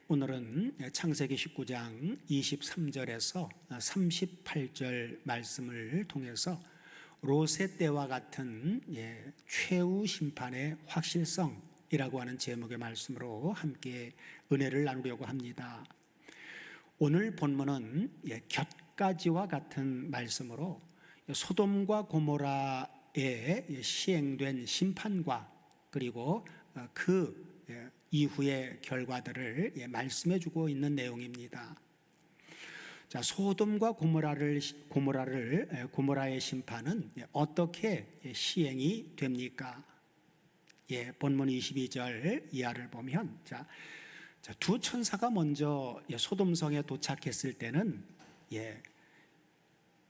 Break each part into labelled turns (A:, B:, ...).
A: 오늘은 창세기 19장 23절에서 38절 말씀을 통해서 롯의 때와 같은 최후 심판의 확실성이라고 하는 제목의 말씀으로 함께 은혜를 나누려고 합니다. 오늘 본문은 곁가지와 같은 말씀으로 소돔과 고모라에 시행된 심판과 그리고 그 이후의 결과들을 말씀해 주고 있는 내용입니다. 자, 소돔과 고모라의 심판은 어떻게 시행이 됩니까? 본문 22절 이하를 보면 두 천사가 먼저 소돔성에 도착했을 때는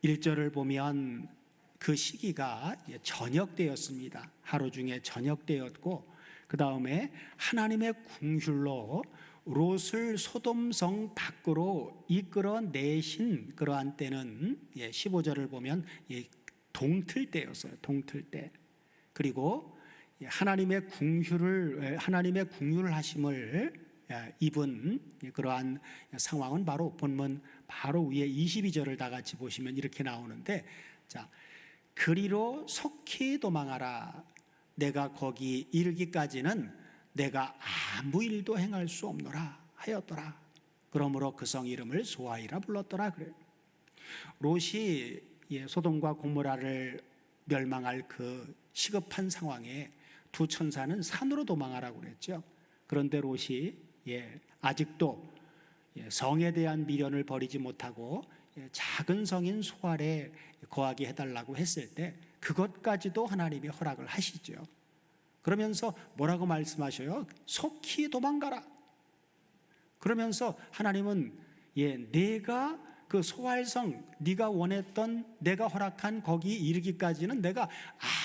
A: 1절을 보면 그 시기가 저녁 때였습니다. 하루 중에 저녁 때였고 그 다음에 하나님의 궁휼로 롯을 소돔성 밖으로 이끌어내신 그러한 때는 15절을 보면 동틀 때였어요. 동틀 때. 그리고 하나님의 궁휼을 하심을 입은 그러한 상황은 바로 본문 바로 위에 22절을 다 같이 보시면 이렇게 나오는데, 자, 그리로 속히 도망하라. 내가 거기 이르기까지는 내가 아무 일도 행할 수 없노라 하였더라. 그러므로 그 성 이름을 소아이라 불렀더라 그래요. 롯이 소돔과 고모라를 멸망할 그 시급한 상황에 두 천사는 산으로 도망하라고 그랬죠. 그런데 롯이 아직도 성에 대한 미련을 버리지 못하고 작은 성인 소알에 거하게 해달라고 했을 때 그것까지도 하나님이 허락을 하시죠. 그러면서 뭐라고 말씀하셔요? 속히 도망가라. 그러면서 하나님은 내가 그 소알성, 네가 원했던 내가 허락한 거기 이르기까지는 내가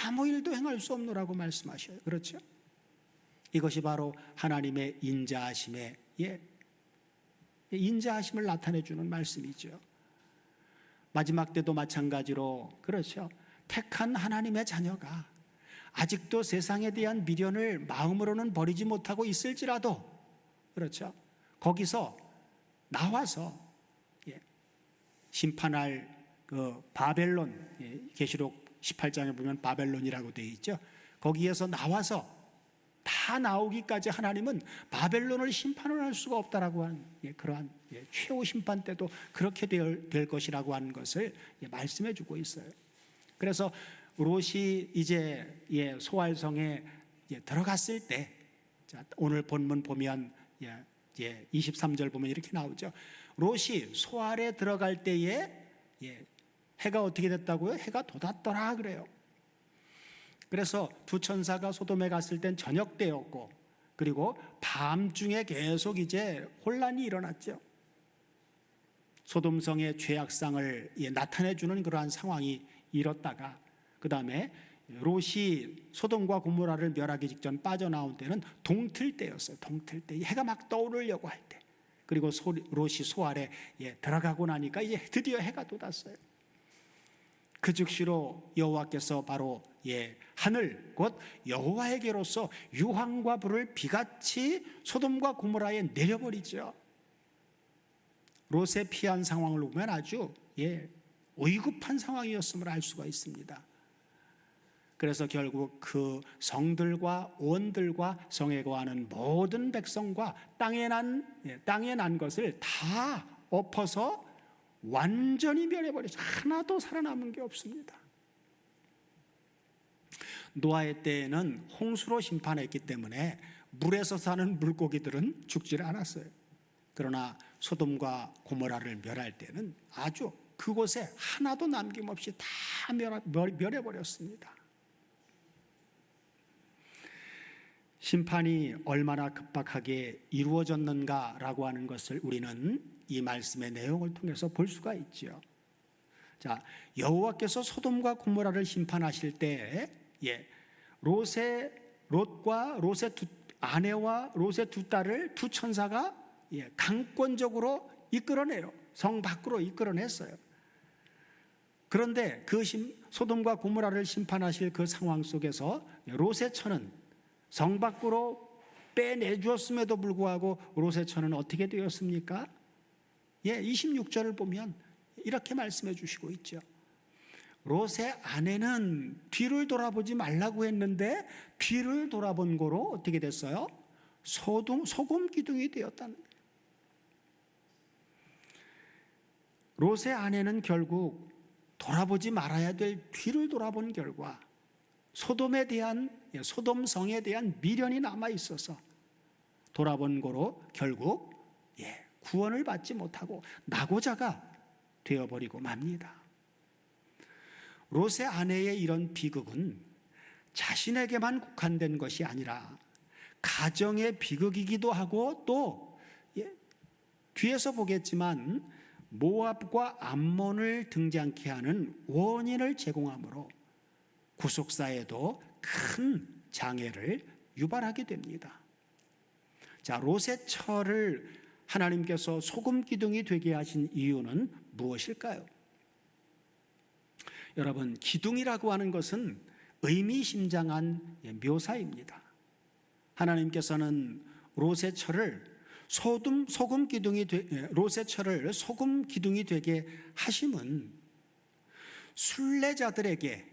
A: 아무 일도 행할 수 없노라고 말씀하셔요. 그렇죠? 이것이 바로 하나님의 인자하심의 인자하심을 나타내 주는 말씀이죠. 마지막 때도 마찬가지로 그렇죠. 택한 하나님의 자녀가 아직도 세상에 대한 미련을 마음으로는 버리지 못하고 있을지라도 그렇죠. 거기서 나와서 심판할 그 바벨론, 계시록 18장에 보면 바벨론이라고 되어 있죠. 거기에서 나와서 다 나오기까지 하나님은 바벨론을 심판을 할 수가 없다라고 하는 그러한 최후 심판 때도 그렇게 될 것이라고 하는 것을 말씀해 주고 있어요. 그래서 롯이 이제 소알성에 들어갔을 때, 오늘 본문 보면 23절 보면 이렇게 나오죠. 롯이 소알에 들어갈 때에 해가 어떻게 됐다고요? 해가 돋았더라 그래요. 그래서 두 천사가 소돔에 갔을 땐 저녁 때였고, 그리고 밤중에 계속 이제 혼란이 일어났죠. 소돔성의 죄악상을 나타내주는 그러한 상황이 일었다가, 그 다음에 롯이 소돔과 고모라를 멸하기 직전 빠져나온 때는 동틀 때였어요. 동틀 때 해가 막 떠오르려고 할 때. 그리고 롯이 소알에 들어가고 나니까 이제 드디어 해가 돋았어요. 그 즉시로 여호와께서 바로 하늘 곧 여호와에게로서 유황과 불을 비같이 소돔과 고모라에 내려버리죠. 롯의 피한 상황을 보면 아주 위급한 상황이었음을 알 수가 있습니다. 그래서 결국 그 성들과 온들과 성에 거하는 모든 백성과 땅에 난 것을 다 엎어서 완전히 멸해버리죠. 하나도 살아남은 게 없습니다. 노아의 때에는 홍수로 심판했기 때문에 물에서 사는 물고기들은 죽질 않았어요. 그러나 소돔과 고모라를 멸할 때는 아주 그곳에 하나도 남김없이 다 멸해버렸습니다. 심판이 얼마나 급박하게 이루어졌는가라고 하는 것을 우리는 이 말씀의 내용을 통해서 볼 수가 있죠. 자, 여호와께서 소돔과 고모라를 심판하실 때 롯과 롯의 두 아내와 롯의 두 딸을 두 천사가 강권적으로 이끌어내요. 성 밖으로 이끌어냈어요. 그런데 그 소돔과 고모라를 심판하실 그 상황 속에서 롯의 처는 성 밖으로 빼내주었음에도 불구하고 롯의 처는 어떻게 되었습니까? 26절을 보면 이렇게 말씀해 주시고 있죠. 롯의 아내는 뒤를 돌아보지 말라고 했는데 뒤를 돌아본 거로 어떻게 됐어요? 소금 기둥이 되었다는 거예요. 롯의 아내는 결국 돌아보지 말아야 될 뒤를 돌아본 결과 소돔성에 대한 미련이 남아 있어서 돌아본 거로 결국 구원을 받지 못하고 낙오자가 되어버리고 맙니다. 롯의 아내의 이런 비극은 자신에게만 국한된 것이 아니라 가정의 비극이기도 하고 또 뒤에서 보겠지만 모압과 암몬을 등장케 하는 원인을 제공하므로 구속사에도 큰 장애를 유발하게 됩니다. 자, 롯의 처를 하나님께서 소금 기둥이 되게 하신 이유는 무엇일까요? 여러분, 기둥이라고 하는 것은 의미심장한 묘사입니다. 하나님께서는 롯의 처를 소금 기둥이 되게 하심은 순례자들에게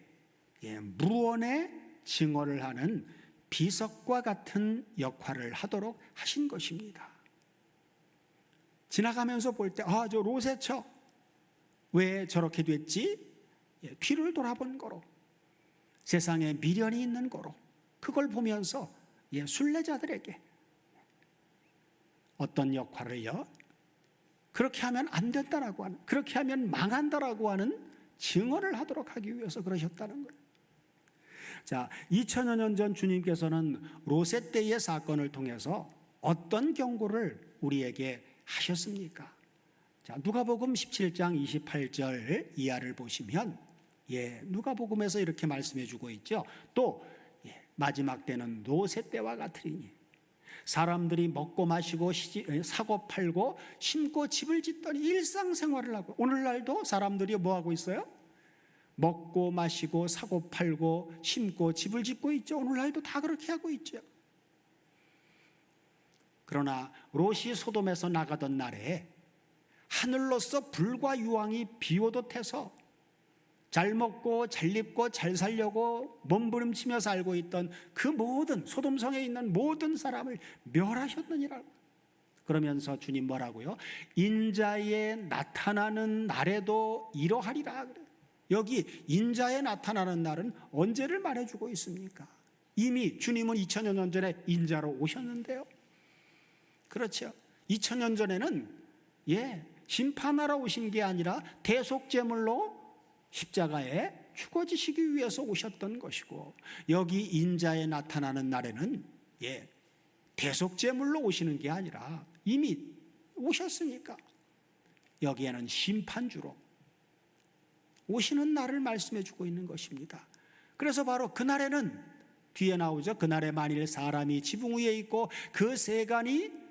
A: 무언의 증언을 하는 비석과 같은 역할을 하도록 하신 것입니다. 지나가면서 볼 때 저 롯의 처 왜 저렇게 됐지? 뒤를 돌아본 거로, 세상에 미련이 있는 거로, 그걸 보면서 순례자들에게 어떤 역할을요? 그렇게 하면 안 된다라고 하는, 그렇게 하면 망한다라고 하는 증언을 하도록 하기 위해서 그러셨다는 거예요. 자, 2000여 년 전 주님께서는 롯의 때의 사건을 통해서 어떤 경고를 우리에게 하셨습니까? 자, 누가복음 17장 28절 이하를 보시면 누가복음에서 이렇게 말씀해 주고 있죠. 또 마지막 때는 롯의 때와 같으리니 사람들이 먹고 마시고 사고 팔고 심고 집을 짓더니 일상생활을 하고, 오늘날도 사람들이 뭐 하고 있어요? 먹고 마시고 사고 팔고 심고 집을 짓고 있죠. 오늘날도 다 그렇게 하고 있죠. 그러나 롯이 소돔에서 나가던 날에 하늘로서 불과 유황이 비오듯해서 잘 먹고 잘 입고 잘 살려고 몸부림치며 살고 있던 그 모든 소돔성에 있는 모든 사람을 멸하셨느니라고. 그러면서 주님 뭐라고요? 인자에 나타나는 날에도 이러하리라 그래요. 여기 인자에 나타나는 날은 언제를 말해주고 있습니까? 이미 주님은 2000여 년 전에 인자로 오셨는데요. 그렇죠. 2000년 전에는 심판하러 오신 게 아니라 대속제물로 십자가에 죽어지시기 위해서 오셨던 것이고, 여기 인자에 나타나는 날에는 대속제물로 오시는 게 아니라 이미 오셨으니까 여기에는 심판주로 오시는 날을 말씀해 주고 있는 것입니다. 그래서 바로 그날에는 뒤에 나오죠. 그날에 만일 사람이 지붕 위에 있고 그 세간이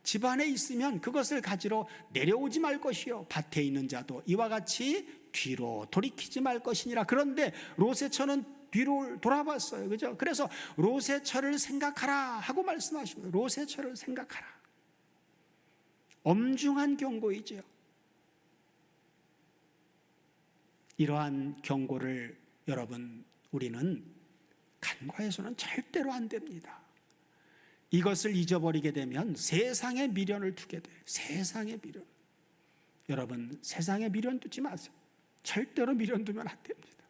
A: 집 안에 있으면 그것을 가지러 내려오지 말 것이요, 밭에 있는 자도 이와 같이 뒤로 돌이키지 말 것이니라. 그런데 롯의 처는 뒤로 돌아봤어요. 그죠? 그래서 롯의 처를 생각하라 하고 말씀하시고, 롯의 처를 생각하라. 엄중한 경고이죠. 이러한 경고를 여러분, 우리는 간과해서는 절대로 안 됩니다. 이것을 잊어버리게 되면 세상의 미련을 두게 돼요. 세상의 미련. 여러분, 세상에 미련 두지 마세요. 절대로 미련 두면 안 됩니다.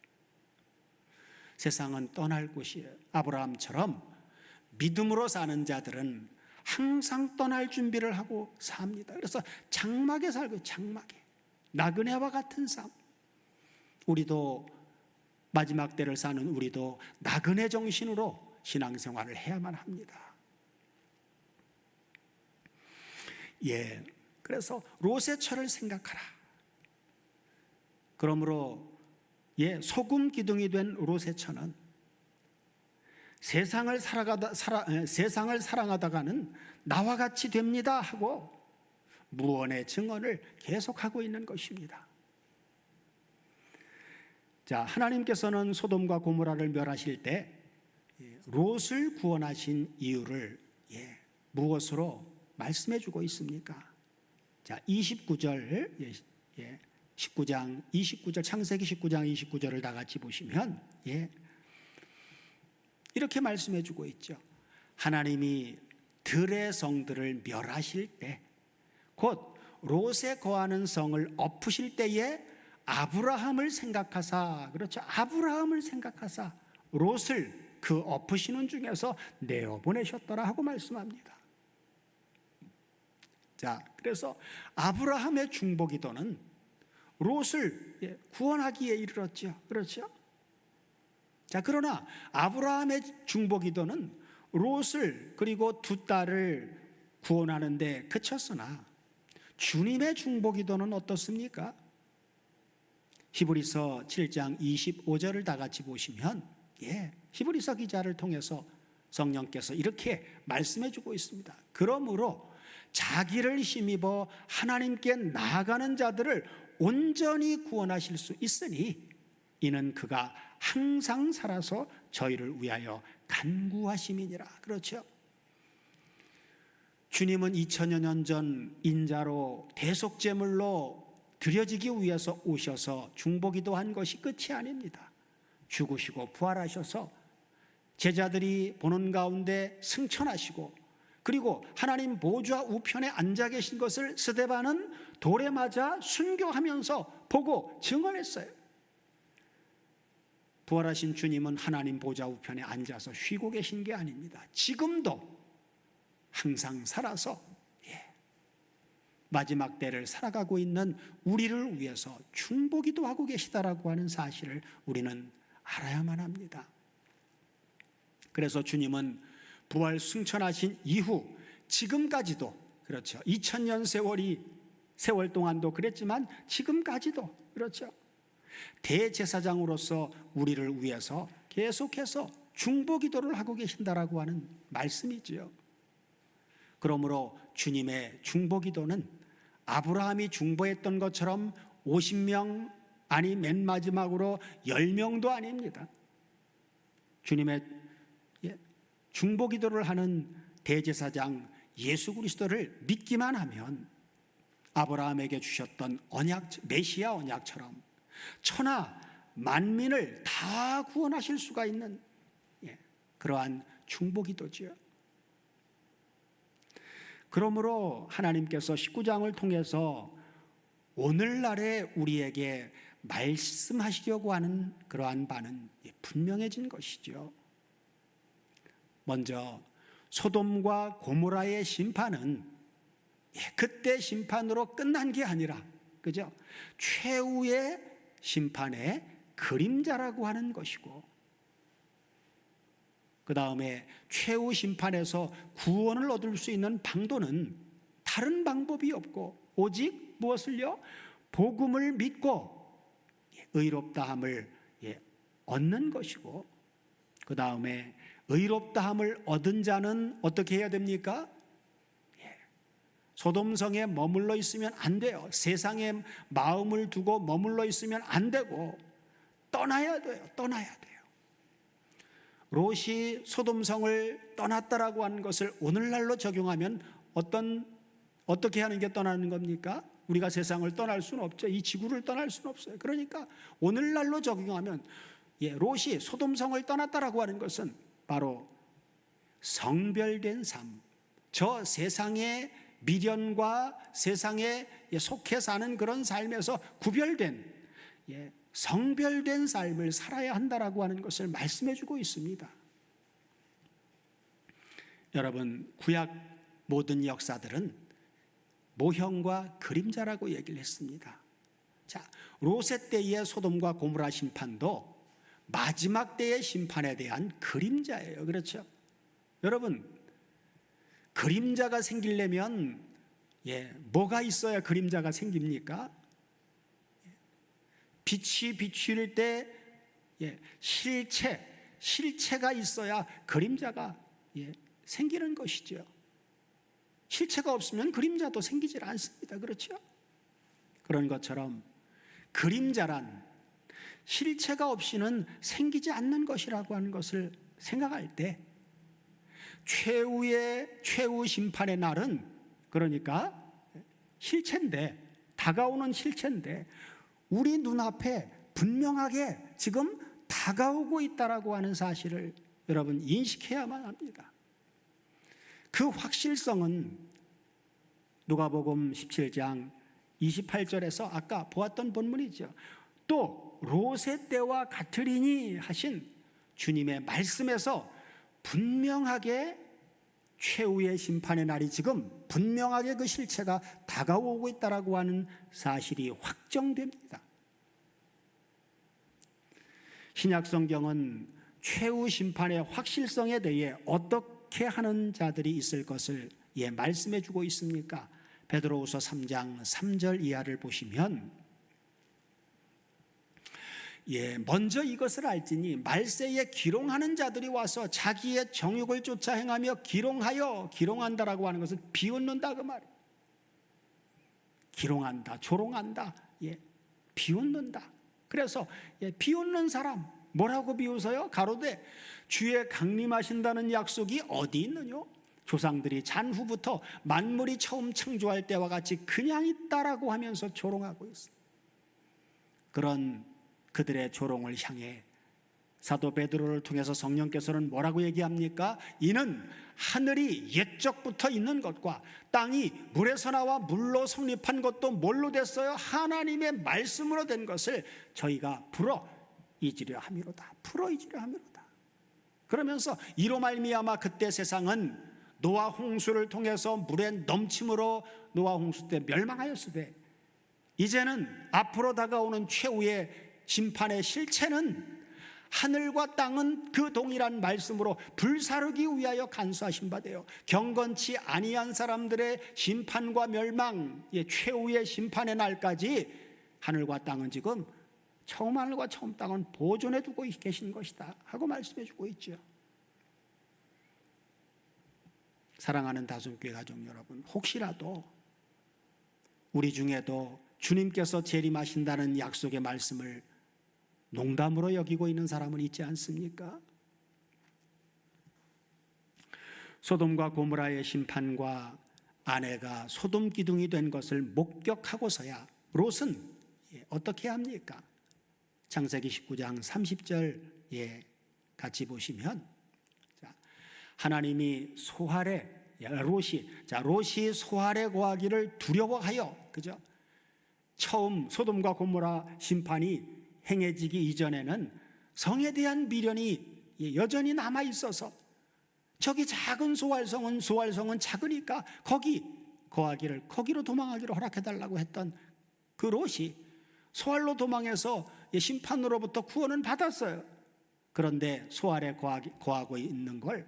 A: 세상은 떠날 곳이에요. 아브라함처럼 믿음으로 사는 자들은 항상 떠날 준비를 하고 삽니다. 그래서 장막에 살고, 장막에 나그네와 같은 삶. 우리도 마지막 때를 사는 우리도 나그네 정신으로 신앙생활을 해야만 합니다. 그래서 롯의 처를 생각하라. 그러므로 소금 기둥이 된 롯의 처는 세상을 사랑하다가는 나와 같이 됩니다 하고 무언의 증언을 계속하고 있는 것입니다. 자, 하나님께서는 소돔과 고모라를 멸하실 때 롯을 구원하신 이유를 무엇으로 말씀해 주고 있습니까? 자, 29절, 19장 29절, 창세기 19장 29절을 다 같이 보시면 이렇게 말씀해 주고 있죠. 하나님이 들의 성들을 멸하실 때, 곧 롯에 거하는 성을 엎으실 때에 아브라함을 생각하사, 그렇죠, 아브라함을 생각하사 롯을 그 엎으시는 중에서 내어보내셨더라 하고 말씀합니다. 자, 그래서 아브라함의 중보기도는 롯을 구원하기에 이르렀죠. 그렇죠? 자, 그러나 아브라함의 중보기도는 롯을 그리고 두 딸을 구원하는 데 그쳤으나 주님의 중보기도는 어떻습니까? 히브리서 7장 25절을 다 같이 보시면 히브리서 기자를 통해서 성령께서 이렇게 말씀해 주고 있습니다. 그러므로 자기를 힘입어 하나님께 나아가는 자들을 온전히 구원하실 수 있으니 이는 그가 항상 살아서 저희를 위하여 간구하심이니라. 그렇죠? 주님은 2000여 년 전 인자로 대속제물로 드려지기 위해서 오셔서 중보기도 한 것이 끝이 아닙니다. 죽으시고 부활하셔서 제자들이 보는 가운데 승천하시고, 그리고 하나님 보좌 우편에 앉아 계신 것을 스데반은 돌에 맞아 순교하면서 보고 증언했어요. 부활하신 주님은 하나님 보좌 우편에 앉아서 쉬고 계신 게 아닙니다. 지금도 항상 살아서 마지막 때를 살아가고 있는 우리를 위해서 중보기도 하고 계시다라고 하는 사실을 우리는 알아야만 합니다. 그래서 주님은 부활 승천하신 이후 지금까지도, 그렇죠, 2000년 세월 동안도 그랬지만 지금까지도 그렇죠, 대제사장으로서 우리를 위해서 계속해서 중보기도를 하고 계신다라고 하는 말씀이지요. 그러므로 주님의 중보기도는 아브라함이 중보했던 것처럼 50명, 아니 맨 마지막으로 10명도 아닙니다. 주님의 중보기도를 하는 대제사장 예수 그리스도를 믿기만 하면 아브라함에게 주셨던 언약, 메시아 언약처럼 천하 만민을 다 구원하실 수가 있는 그러한 중보기도지요. 그러므로 하나님께서 19장을 통해서 오늘날에 우리에게 말씀하시려고 하는 그러한 바는 분명해진 것이죠. 먼저 소돔과 고모라의 심판은 그때 심판으로 끝난 게 아니라, 그죠, 최후의 심판의 그림자라고 하는 것이고, 그 다음에 최후 심판에서 구원을 얻을 수 있는 방도는 다른 방법이 없고 오직 무엇을요? 복음을 믿고 의롭다함을 얻는 것이고, 그 다음에 의롭다함을 얻은 자는 어떻게 해야 됩니까? 소돔성에 머물러 있으면 안 돼요. 세상에 마음을 두고 머물러 있으면 안 되고 떠나야 돼요. 떠나야 돼요. 롯이 소돔성을 떠났다라고 하는 것을 오늘날로 적용하면 어떻게 하는 게 떠나는 겁니까? 우리가 세상을 떠날 수는 없죠. 이 지구를 떠날 수는 없어요. 그러니까 오늘날로 적용하면 롯이 소돔성을 떠났다라고 하는 것은 바로 성별된 삶, 저 세상의 미련과 세상에 속해 사는 그런 삶에서 구별된 성별된 삶을 살아야 한다라고 하는 것을 말씀해 주고 있습니다. 여러분, 구약 모든 역사들은 모형과 그림자라고 얘기를 했습니다. 자, 롯의 때의 소돔과 고모라 심판도 마지막 때의 심판에 대한 그림자예요. 그렇죠? 여러분, 그림자가 생기려면 뭐가 있어야 그림자가 생깁니까? 빛이 비출 때 실체가 있어야 그림자가 생기는 것이죠. 실체가 없으면 그림자도 생기질 않습니다. 그렇죠? 그런 것처럼 그림자란 실체가 없이는 생기지 않는 것이라고 하는 것을 생각할 때 최후 심판의 날은 그러니까 실체인데, 다가오는 실체인데 우리 눈앞에 분명하게 지금 다가오고 있다라고 하는 사실을 여러분 인식해야만 합니다. 그 확실성은 누가복음 17장 28절에서 아까 보았던 본문이죠. 또 롯의 때와 같으리니 하신 주님의 말씀에서 분명하게 최후의 심판의 날이 지금 분명하게 그 실체가 다가오고 있다라고 하는 사실이 확정됩니다. 신약 성경은 최후 심판의 확실성에 대해 어떻게 하는 자들이 있을 것을 말씀해 주고 있습니까? 베드로후서 3장 3절 이하를 보시면 먼저 이것을 알지니 말세에 기롱하는 자들이 와서 자기의 정욕을 쫓아 행하며 기롱한다라고 하는 것은 비웃는다 그 말이에요. 기롱한다, 조롱한다, 비웃는다. 그래서 비웃는 사람 뭐라고 비웃어요? 가로되 주의 강림하신다는 약속이 어디 있느냐? 조상들이 잔후부터 만물이 처음 창조할 때와 같이 그냥 있다라고 하면서 조롱하고 있어요. 그런 그들의 조롱을 향해 사도 베드로를 통해서 성령께서는 뭐라고 얘기합니까? 이는 하늘이 옛적부터 있는 것과 땅이 물에서 나와 물로 성립한 것도 뭘로 됐어요? 하나님의 말씀으로 된 것을 저희가 풀어 잊으려 함이로다. 그러면서 이로 말미암아 그때 세상은 노아 홍수를 통해서 물의 넘침으로 노아 홍수 때 멸망하였으되 이제는 앞으로 다가오는 최후의 심판의 실체는 하늘과 땅은 그 동일한 말씀으로 불사르기 위하여 간수하신 바 되어 경건치 아니한 사람들의 심판과 멸망, 최후의 심판의 날까지 하늘과 땅은 지금 처음 하늘과 처음 땅은 보존해 두고 계신 것이다 하고 말씀해 주고 있죠. 사랑하는 다솜교회 가족 여러분, 혹시라도 우리 중에도 주님께서 재림하신다는 약속의 말씀을 농담으로 여기고 있는 사람은 있지 않습니까? 소돔과 고모라의 심판과 아내가 소돔 기둥이 된 것을 목격하고서야 롯은 어떻게 합니까? 창세기 19장 30절 같이 보시면 하나님이 롯이 소알에 거하기를 두려워하여, 그죠? 처음 소돔과 고모라 심판이 행해지기 이전에는 성에 대한 미련이 여전히 남아 있어서 저기 작은 소알성은 작으니까 거기로 도망하기를 허락해달라고 했던 그 롯이 소알로 도망해서 심판으로부터 구원은 받았어요. 그런데 소알에 거하고 있는 걸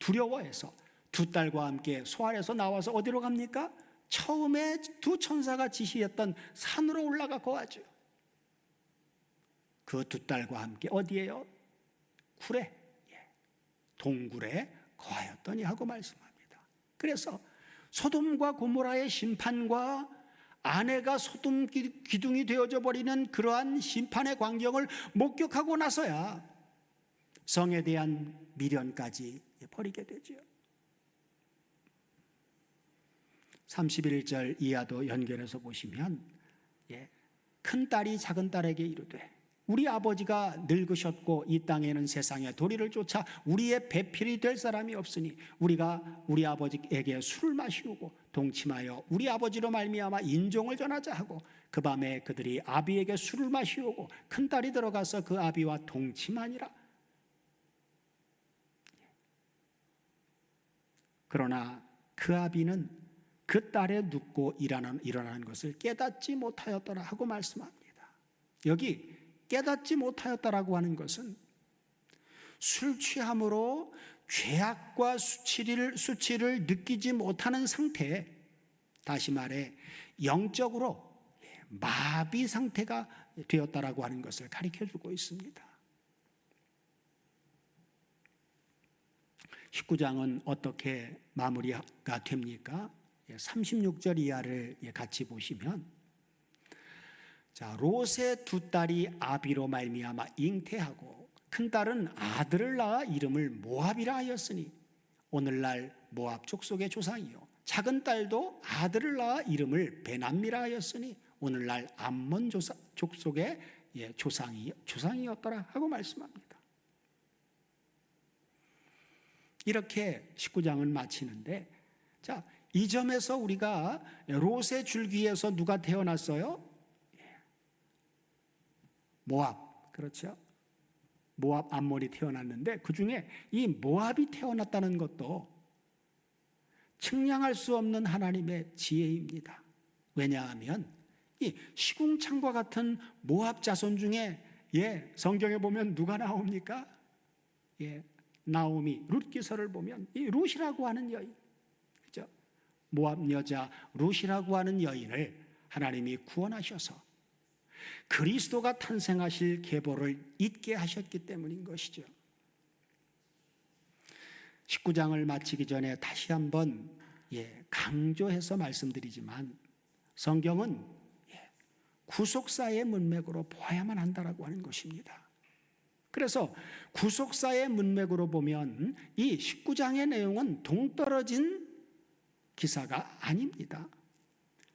A: 두려워해서 두 딸과 함께 소알에서 나와서 어디로 갑니까? 처음에 두 천사가 지시했던 산으로 올라가 거하죠. 그 두 딸과 함께 어디에요? 굴에, 동굴에 거하였더니 하고 말씀합니다. 그래서 소돔과 고모라의 심판과 아내가 소돔 기둥이 되어져 버리는 그러한 심판의 광경을 목격하고 나서야 성에 대한 미련까지 버리게 되죠. 31절 이하도 연결해서 보시면 큰 딸이 작은 딸에게 이르되 우리 아버지가 늙으셨고 이 땅에는 세상에 도리를 쫓아 우리의 배필이 될 사람이 없으니 우리가 우리 아버지에게 술을 마시우고 동침하여 우리 아버지로 말미암아 인종을 전하자 하고 그 밤에 그들이 아비에게 술을 마시우고 큰 딸이 들어가서 그 아비와 동침하니라. 그러나 그 아비는 그 딸의 눕고 일어나는 것을 깨닫지 못하였더라 하고 말씀합니다. 여기 깨닫지 못하였다라고 하는 것은 술 취함으로 죄악과 수치를 느끼지 못하는 상태, 다시 말해 영적으로 마비 상태가 되었다라고 하는 것을 가르쳐주고 있습니다. 19장은 어떻게 마무리가 됩니까? 36절 이하를 같이 보시면 롯의 두 딸이 아비로 말미암아 잉태하고 큰딸은 아들을 낳아 이름을 모압이라 하였으니 오늘날 모압 족속의 조상이요 작은 딸도 아들을 낳아 이름을 베남미라 하였으니 오늘날 암몬 족속의 조상이었더라 하고 말씀합니다. 이렇게 19장을 마치는데, 자, 이 점에서 우리가 롯의 줄기에서 누가 태어났어요? 모압, 그렇죠? 모압 암몬이 태어났는데 그 중에 이 모압이 태어났다는 것도 측량할 수 없는 하나님의 지혜입니다. 왜냐하면 이 시궁창과 같은 모압 자손 중에 성경에 보면 누가 나옵니까? 나오미, 룻기서를 보면 이 룻이라고 하는 여인, 그죠? 모압 여자 룻이라고 하는 여인을 하나님이 구원하셔서 그리스도가 탄생하실 계보를 잊게 하셨기 때문인 것이죠. 19장을 마치기 전에 다시 한번 강조해서 말씀드리지만 성경은 구속사의 문맥으로 보아야만 한다라고 하는 것입니다. 그래서 구속사의 문맥으로 보면 이 19장의 내용은 동떨어진 기사가 아닙니다.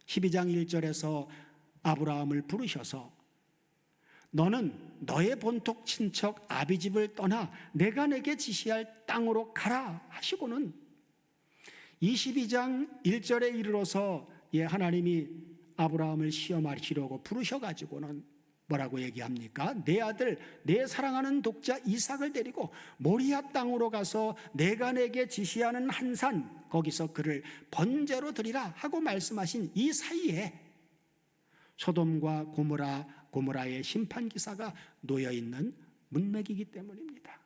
A: 12장 1절에서 아브라함을 부르셔서 너는 너의 본토 친척 아비집을 떠나 내가 내게 지시할 땅으로 가라 하시고는 22장 1절에 이르러서 하나님이 아브라함을 시험하시려고 부르셔가지고는 뭐라고 얘기합니까? 내 아들, 내 사랑하는 독자 이삭을 데리고 모리아 땅으로 가서 내가 내게 지시하는 한 산, 거기서 그를 번제로 드리라 하고 말씀하신 이 사이에 소돔과 고모라의 심판 기사가 놓여 있는 문맥이기 때문입니다.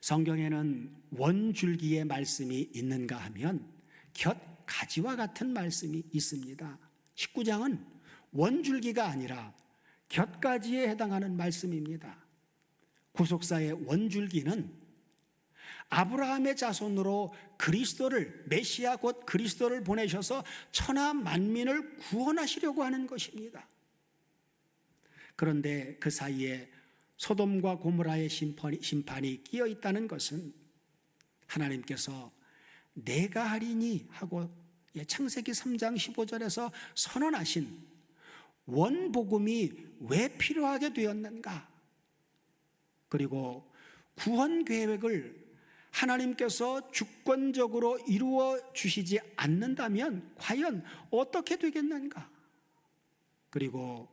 A: 성경에는 원줄기의 말씀이 있는가 하면 곁가지와 같은 말씀이 있습니다. 19장은 원줄기가 아니라 곁가지에 해당하는 말씀입니다. 구속사의 원줄기는 아브라함의 자손으로 그리스도를, 메시아 곧 그리스도를 보내셔서 천하 만민을 구원하시려고 하는 것입니다. 그런데 그 사이에 소돔과 고모라의 심판이 끼어 있다는 것은 하나님께서 내가 하리니 하고 창세기 3장 15절에서 선언하신 원복음이 왜 필요하게 되었는가? 그리고 구원 계획을 하나님께서 주권적으로 이루어 주시지 않는다면 과연 어떻게 되겠는가? 그리고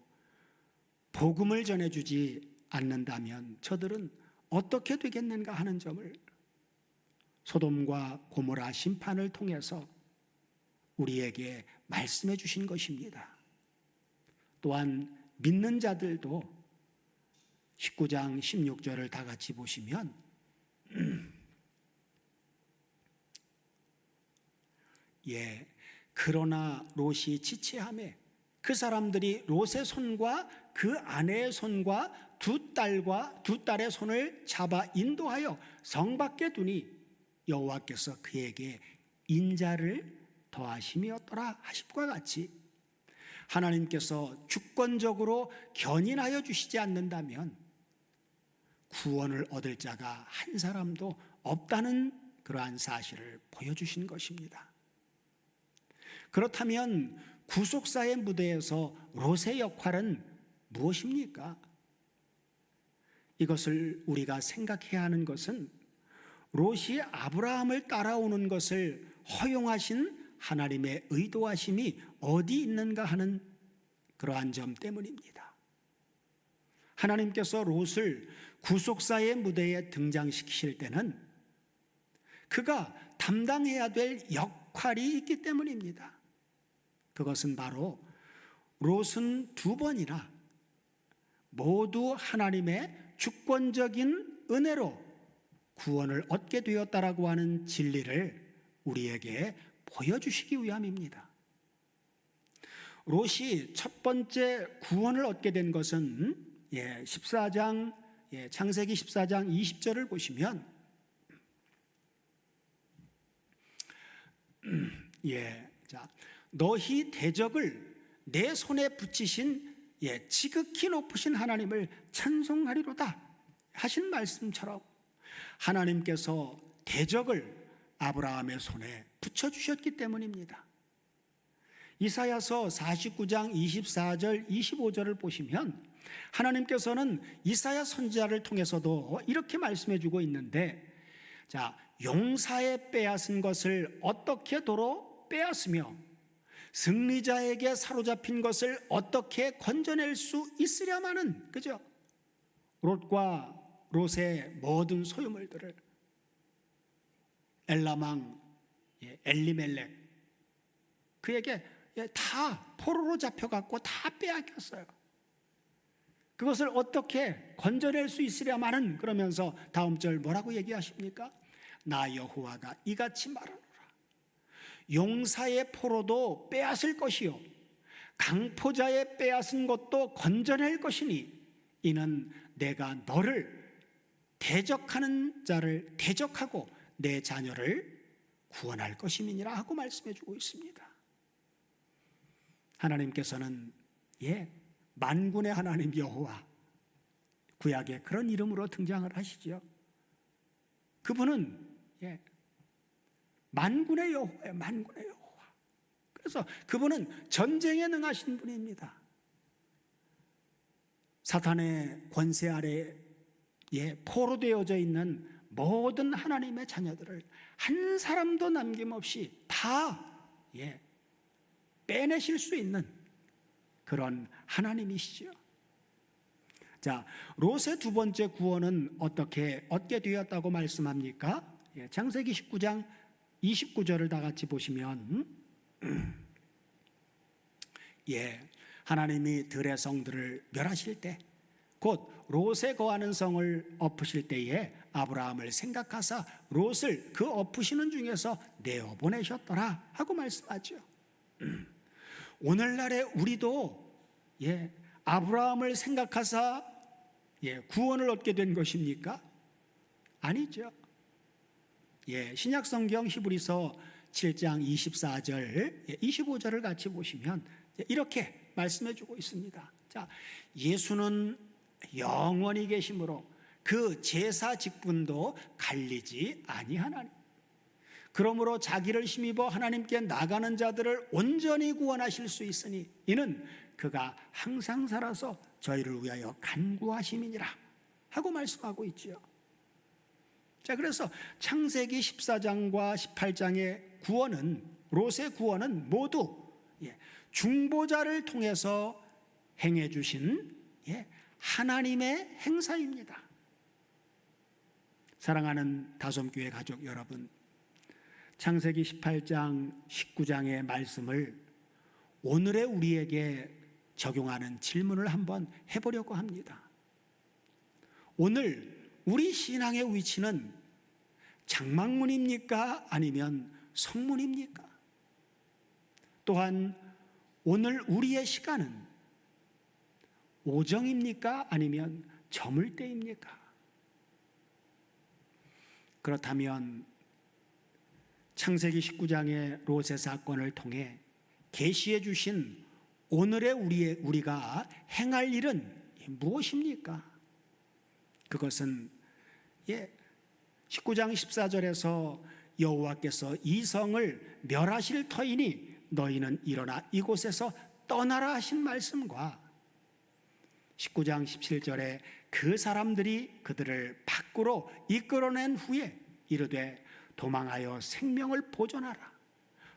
A: 복음을 전해주지 않는다면 저들은 어떻게 되겠는가 하는 점을 소돔과 고모라 심판을 통해서 우리에게 말씀해 주신 것입니다. 또한 믿는 자들도 19장 16절을 다 같이 보시면 그러나 롯이 지체하매 그 사람들이 롯의 손과 그 아내의 손과 두 딸의 손을 잡아 인도하여 성 밖에 두니 여호와께서 그에게 인자를 더하심이었더라 하심과 같이 하나님께서 주권적으로 견인하여 주시지 않는다면 구원을 얻을 자가 한 사람도 없다는 그러한 사실을 보여주신 것입니다. 그렇다면 구속사의 무대에서 롯의 역할은 무엇입니까? 이것을 우리가 생각해야 하는 것은 롯이 아브라함을 따라오는 것을 허용하신 하나님의 의도하심이 어디 있는가 하는 그러한 점 때문입니다. 하나님께서 롯을 구속사의 무대에 등장시키실 때는 그가 담당해야 될 역할이 있기 때문입니다. 그것은 바로 롯은 두 번이나 모두 하나님의 주권적인 은혜로 구원을 얻게 되었다라고 하는 진리를 우리에게 보여주시기 위함입니다. 롯이 첫 번째 구원을 얻게 된 것은 14장 창세기 14장 20절을 보시면 너희 대적을 내 손에 붙이신 지극히 높으신 하나님을 찬송하리로다 하신 말씀처럼 하나님께서 대적을 아브라함의 손에 붙여주셨기 때문입니다. 이사야서 49장 24절 25절을 보시면 하나님께서는 이사야 선지자를 통해서도 이렇게 말씀해 주고 있는데, 자, 용사에 빼앗은 것을 어떻게 도로 빼앗으며 승리자에게 사로잡힌 것을 어떻게 건져낼 수 있으랴마는, 그죠? 롯과 롯의 모든 소유물들을 엘라망 엘리멜렉 그에게 다 포로로 잡혀갖고 다 빼앗겼어요. 그것을 어떻게 건져낼 수 있으랴마는, 그러면서 다음 절 뭐라고 얘기하십니까? 나 여호와가 이같이 말하노라. 용사의 포로도 빼앗을 것이요 강포자의 빼앗은 것도 건져낼 것이니 이는 내가 너를 대적하는 자를 대적하고 내 자녀를 구원할 것임이니라 하고 말씀해 주고 있습니다. 하나님께서는 만군의 하나님 여호와, 구약에 그런 이름으로 등장을 하시죠. 그분은 만군의 여호와예요. 만군의 여호와. 그래서 그분은 전쟁에 능하신 분입니다. 사탄의 권세 아래 포로되어져 있는 모든 하나님의 자녀들을 한 사람도 남김없이 다 빼내실 수 있는 그런 하나님이시죠. 자, 롯의 두 번째 구원은 어떻게 얻게 되었다고 말씀합니까? 창세기 19장 29절을 다 같이 보시면 하나님이 들의 성들을 멸하실 때, 곧 롯에 거하는 성을 엎으실 때에 아브라함을 생각하사 롯을 그 엎으시는 중에서 내어보내셨더라 하고 말씀하죠. 오늘날에 우리도 아브라함을 생각하사 구원을 얻게 된 것입니까? 아니죠. 신약성경 히브리서 7장 24절 25절을 같이 보시면 이렇게 말씀해 주고 있습니다. 자, 예수는 영원히 계심으로 그 제사 직분도 갈리지 아니하나니, 그러므로 자기를 힘입어 하나님께 나가는 자들을 온전히 구원하실 수 있으니 이는 그가 항상 살아서 저희를 위하여 간구하심이니라 하고 말씀하고 있지요. 자, 그래서 창세기 14장과 18장의 구원은, 롯의 구원은 모두 중보자를 통해서 행해 주신 하나님의 행사입니다. 사랑하는 다솜교회 가족 여러분, 창세기 18장 19장의 말씀을 오늘의 우리에게 적용하는 질문을 한번 해보려고 합니다. 오늘 우리 신앙의 위치는 장막문입니까? 아니면 성문입니까? 또한 오늘 우리의 시간은 오정입니까? 아니면 저물 때입니까? 그렇다면 창세기 19장의 롯의 사건을 통해 계시해 주신 오늘의 우리가 행할 일은 무엇입니까? 그것은 19장 14절에서 여호와께서 이 성을 멸하실 터이니 너희는 일어나 이곳에서 떠나라 하신 말씀과 19장 17절에 그 사람들이 그들을 밖으로 이끌어낸 후에 이르되 도망하여 생명을 보존하라,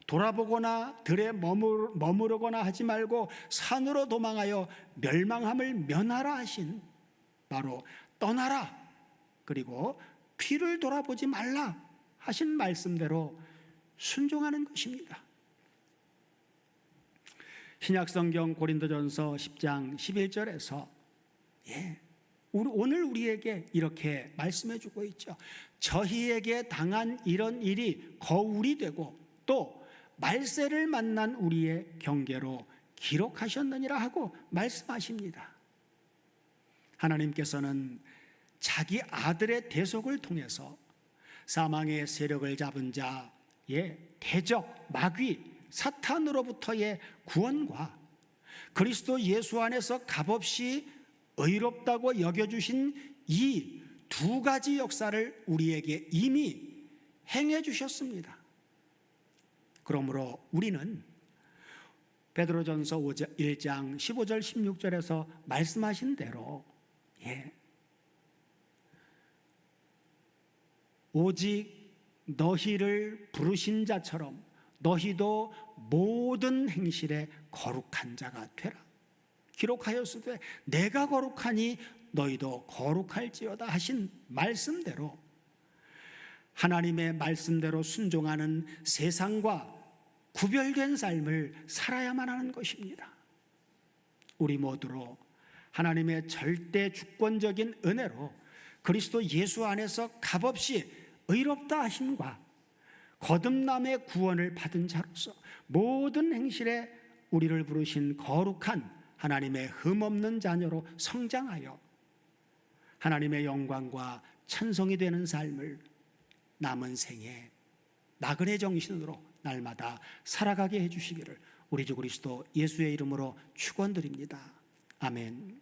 A: 돌아보거나 들에 머무르거나 하지 말고 산으로 도망하여 멸망함을 면하라 하신, 바로 떠나라 그리고 뒤를 돌아보지 말라 하신 말씀대로 순종하는 것입니다. 신약성경 고린도전서 10장 11절에서 오늘 우리에게 이렇게 말씀해 주고 있죠. 저희에게 당한 이런 일이 거울이 되고 또 말세를 만난 우리의 경계로 기록하셨느니라 하고 말씀하십니다. 하나님께서는 자기 아들의 대속을 통해서 사망의 세력을 잡은 자의 대적 마귀 사탄으로부터의 구원과 그리스도 예수 안에서 값없이 의롭다고 여겨주신 이 두 가지 역사를 우리에게 이미 행해 주셨습니다. 그러므로 우리는 베드로전서 1장 15절 16절에서 말씀하신 대로 오직 너희를 부르신 자처럼 너희도 모든 행실에 거룩한 자가 되라. 기록하였으되 내가 거룩하니 너희도 거룩할지어다 하신 말씀대로 하나님의 말씀대로 순종하는 세상과 구별된 삶을 살아야만 하는 것입니다. 우리 모두로 하나님의 절대 주권적인 은혜로 그리스도 예수 안에서 값없이 의롭다 하심과 거듭남의 구원을 받은 자로서 모든 행실에 우리를 부르신 거룩한 하나님의 흠없는 자녀로 성장하여 하나님의 영광과 찬송이 되는 삶을 남은 생에 나그네 정신으로 날마다 살아가게 해주시기를 우리 주 그리스도 예수의 이름으로 축원드립니다. 아멘.